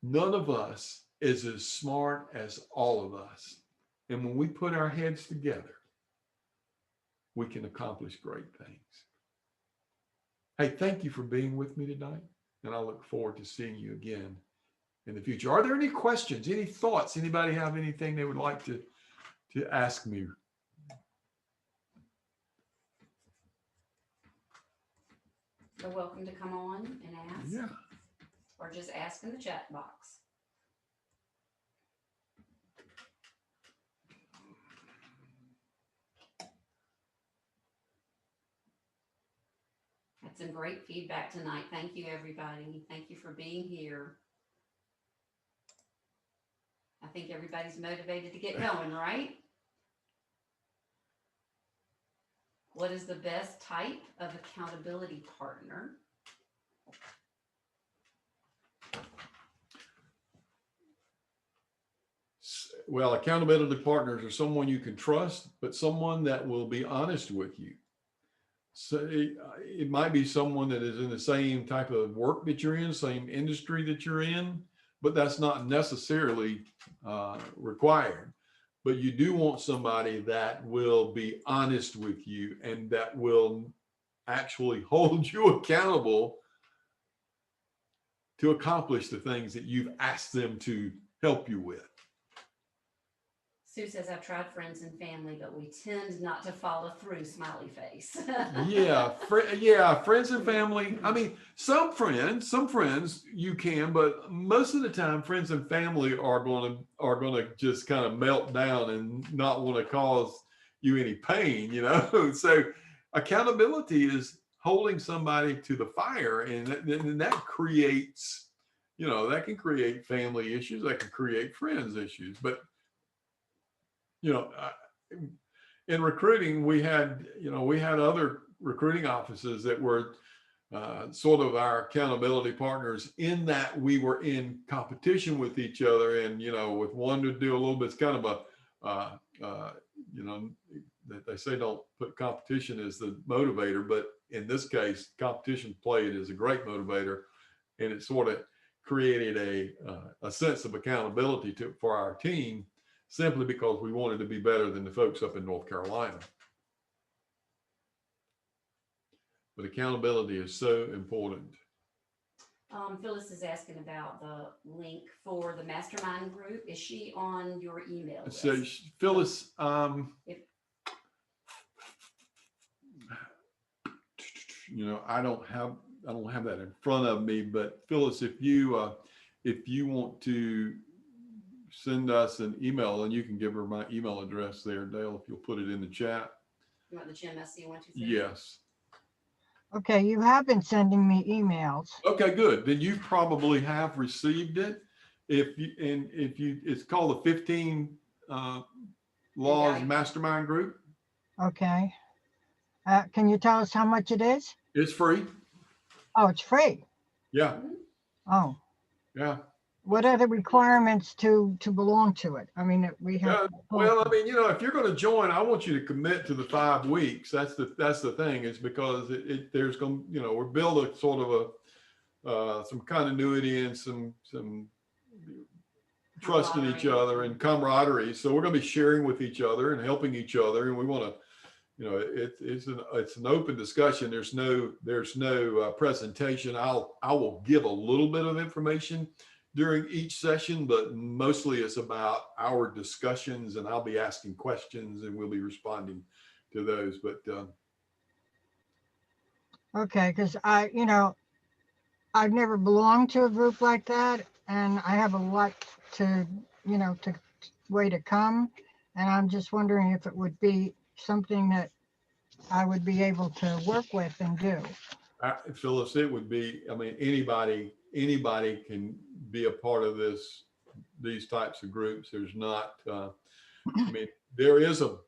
Speaker 1: none of us is as smart as all of us. And when we put our heads together, we can accomplish great things. Hey, thank you for being with me tonight. And I look forward to seeing you again in the future. Are there any questions, any thoughts? Anybody have anything they would like to ask me?
Speaker 2: You're welcome to come on and ask.
Speaker 1: Yeah.
Speaker 2: Or just ask in the chat box. Had some great feedback tonight. Thank you, everybody. Thank you for being here. I think everybody's motivated to get going, right? What is the best type of accountability partner?
Speaker 1: Well, accountability partners are someone you can trust, but someone that will be honest with you. So it might be someone that is in the same type of work that you're in, same industry that you're in, but that's not necessarily required. But you do want somebody that will be honest with you and that will actually hold you accountable to accomplish the things that you've asked them to help you with.
Speaker 2: Sue says, I've tried friends and family, but we tend not to follow through, smiley face.
Speaker 1: Yeah, friends and family. I mean, some friends you can, but most of the time, friends and family are going to just kind of melt down and not want to cause you any pain, you know. So, accountability is holding somebody to the fire, and that creates, you know, that can create family issues, that can create friends issues, but you know, in recruiting, we had other recruiting offices that were sort of our accountability partners in that we were in competition with each other. And, you know, with one to do a little bit, it's kind of a, you know, that they say don't put competition as the motivator, but in this case, competition played as a great motivator. And it sort of created a sense of accountability for our team, simply because we wanted to be better than the folks up in North Carolina. But accountability is so important.
Speaker 2: Phyllis is asking about the link for the mastermind group. Is she on your email list?
Speaker 1: So Phyllis, you know, I don't have that in front of me, but Phyllis, if you want to send us an email, and you can give her my email address there, Dale, if you'll put it in the chat.
Speaker 2: You want the GMSC123?
Speaker 1: Yes.
Speaker 3: Okay, you have been sending me emails.
Speaker 1: Okay, good. Then you probably have received it. It's called the 15 Laws Mastermind Group.
Speaker 3: Okay. Can you tell us how much it is?
Speaker 1: It's free.
Speaker 3: Oh, it's free.
Speaker 1: Yeah.
Speaker 3: Oh.
Speaker 1: Yeah.
Speaker 3: What are the requirements to belong to it? I mean, we have.
Speaker 1: Well, I mean, you know, if you're going to join, I want you to commit to the 5 weeks. That's the thing, is because there's going, you know, we're building sort of some continuity and some trust in each other and camaraderie. So we're going to be sharing with each other and helping each other, and we want to, you know, it's an open discussion. There's no presentation. I will give a little bit of information during each session, but mostly it's about our discussions, and I'll be asking questions and we'll be responding to those. But
Speaker 3: Okay, because I've never belonged to a group like that, and I have a lot to, to way to come. And I'm just wondering if it would be something that I would be able to work with and do.
Speaker 1: Phyllis, it would be, I mean, anybody can be a part of these types of groups. There's not, I mean, there's a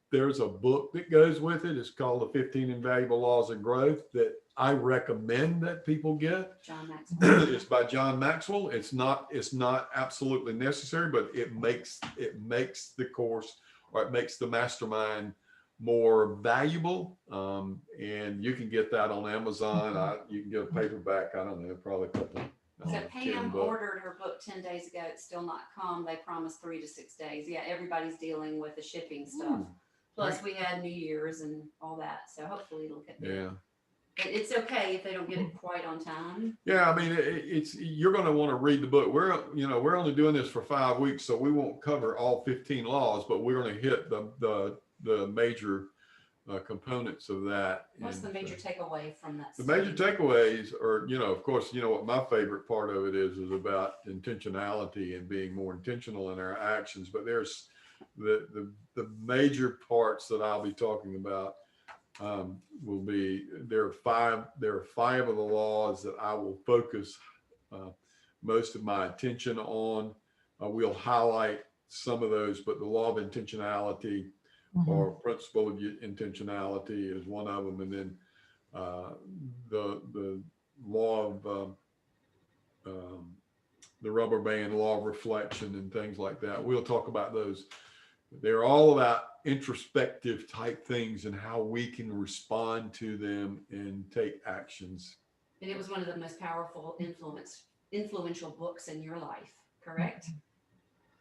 Speaker 1: book that goes with it. It's called The 15 Invaluable Laws of Growth that I recommend that people get.
Speaker 2: John Maxwell.
Speaker 1: It's by John Maxwell. It's not absolutely necessary, but it makes the course, or it makes the mastermind more valuable. And you can get that on Amazon. You can get a paperback. I don't know, probably a couple.
Speaker 2: So
Speaker 1: 10
Speaker 2: Pam
Speaker 1: bucks.
Speaker 2: ordered her book 10 days ago. It's still not come. They promised 3 to 6 days. Yeah, everybody's dealing with the shipping stuff. Plus we had New Year's and all that. So hopefully it'll get there.
Speaker 1: Yeah.
Speaker 2: But it's okay if they don't get it quite on time.
Speaker 1: Yeah, I mean, it's you're going to want to read the book. We're only doing this for 5 weeks, so we won't cover all 15 laws, but we're going to hit the major components of that.
Speaker 2: What's the major takeaway from that?
Speaker 1: The major takeaways are, of course, what my favorite part of it is about intentionality and being more intentional in our actions. But there's the major parts that I'll be talking about. Will be there are five of the laws that I will focus most of my attention on. We'll highlight some of those, but the law of intentionality or principle of intentionality is one of them, and then the law of the rubber band, law of reflection, and things like that. We'll talk about those. They're all about introspective type things and how we can respond to them and take actions.
Speaker 2: And it was one of the most powerful influential books in your life, correct?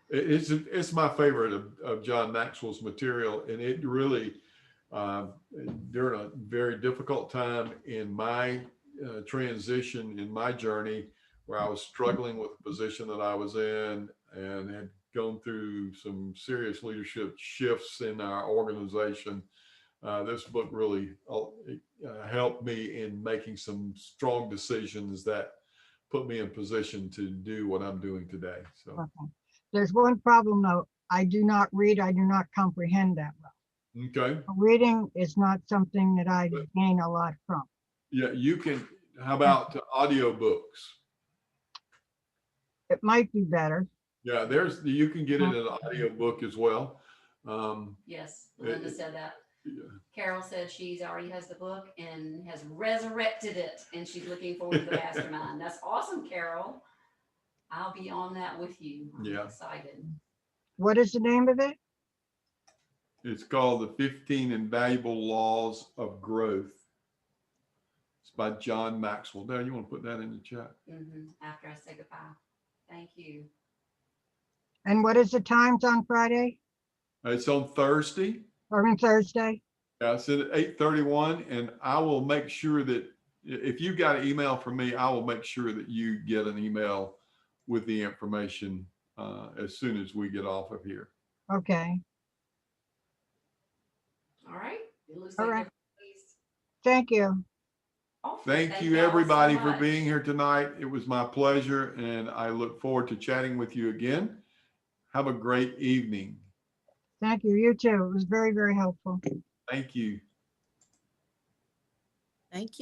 Speaker 1: It's my favorite of John Maxwell's material, and it really during a very difficult time in my transition in my journey, where I was struggling with the position that I was in and had gone through some serious leadership shifts in our organization. This book really helped me in making some strong decisions that put me in position to do what I'm doing today. So
Speaker 3: There's one problem though. I do not read. I do not comprehend that well.
Speaker 1: okay.
Speaker 3: Reading is not something that I gain a lot from.
Speaker 1: Yeah, you can. How about audiobooks?
Speaker 3: It might be better.
Speaker 1: Yeah, you can get it in an audiobook as well.
Speaker 2: Yes, Linda said that.
Speaker 1: Yeah.
Speaker 2: Carol said she's already has the book and has resurrected it, and she's looking forward to the mastermind. That's awesome, Carol. I'll be on that with you. I'm excited.
Speaker 3: What is the name of it?
Speaker 1: It's called The 15 Invaluable Laws of Growth. It's by John Maxwell. Dale, you want to put that in the chat?
Speaker 2: After I say goodbye. Thank you.
Speaker 3: And what is the times on Friday?
Speaker 1: It's on Thursday.
Speaker 3: Or on Thursday?
Speaker 1: Yeah, it's at 8:31, and I will make sure that if you got an email from me, I will make sure that you get an email with the information as soon as we get off of here.
Speaker 3: Okay.
Speaker 2: All right. It looks
Speaker 3: All
Speaker 2: like
Speaker 3: right.
Speaker 2: everybody's
Speaker 3: Thank you.
Speaker 2: off.
Speaker 1: Thank you,
Speaker 2: y'all
Speaker 1: everybody,
Speaker 2: so
Speaker 1: for
Speaker 2: much.
Speaker 1: being here tonight. It was my pleasure, and I look forward to chatting with you again. Have a great evening.
Speaker 3: Thank you. You too. It was very, very helpful.
Speaker 1: Thank you.
Speaker 4: Thank you.